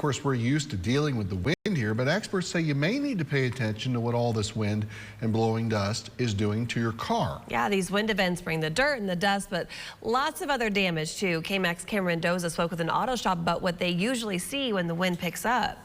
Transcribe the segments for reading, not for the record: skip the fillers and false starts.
course, we're used to dealing with the wind here, but experts say you may need to pay attention to what all this wind and blowing dust is doing to your car. Yeah, these wind events bring the dirt and the dust, but lots of other damage too. KAMC Kamryn Mendoza spoke with an auto shop about what they usually see when the wind picks up.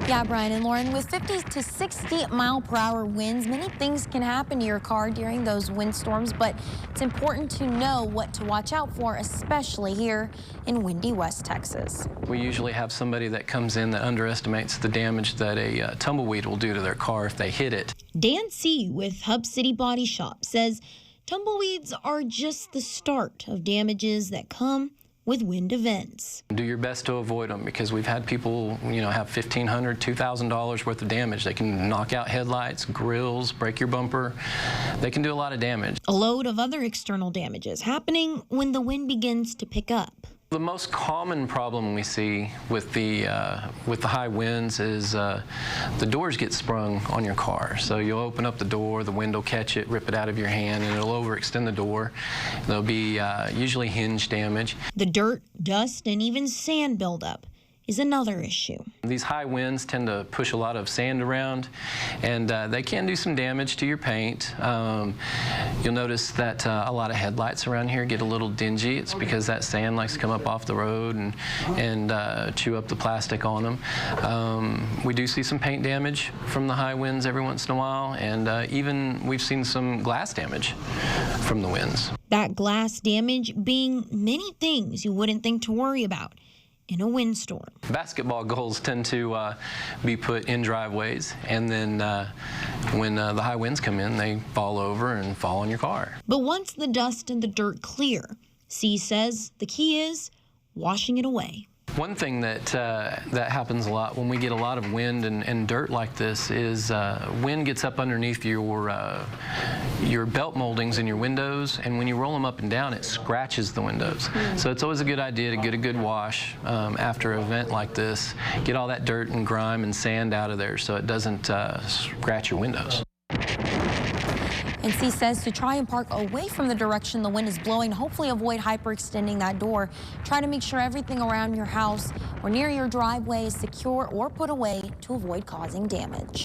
Yeah, Brian and Lauren, with 50 to 60 mile per hour winds, many things can happen to your car during those windstorms, but it's important to know what to watch out for, especially here in windy West Texas. We usually have somebody that comes in that underestimates the damage that a tumbleweed will do to their car if they hit it. Dan C. with Hub City Body Shop says tumbleweeds are just the start of damages that come with wind events. Do your best to avoid them, because we've had people, have $1,500, $2,000 worth of damage. They can knock out headlights, grills, break your bumper. They can do a lot of damage. A load of other external damages happening when the wind begins to pick up. The most common problem we see with the high winds is the doors get sprung on your car. So you'll open up the door, the wind will catch it, rip it out of your hand, and it'll overextend the door. There'll be usually hinge damage. The dirt, dust, and even sand buildup is another issue. These high winds tend to push a lot of sand around, and they can do some damage to your paint. You'll notice that a lot of headlights around here get a little dingy. It's because that sand likes to come up off the road and chew up the plastic on them. We do see some paint damage from the high winds every once in a while, and even we've seen some glass damage from the winds. That glass damage being many things you wouldn't think to worry about in a windstorm. Basketball goals tend to be put in driveways, and then when the high winds come in, they fall over and fall on your car. But once the dust and the dirt clear, C says the key is washing it away. One thing that happens a lot when we get a lot of wind and dirt like this is wind gets up underneath your belt moldings in your windows, and when you roll them up and down, it scratches the windows. So it's always a good idea to get a good wash after an event like this. Get all that dirt and grime and sand out of there so it doesn't scratch your windows. And C says to try and park away from the direction the wind is blowing. Hopefully avoid hyperextending that door. Try to make sure everything around your house or near your driveway is secure or put away to avoid causing damage.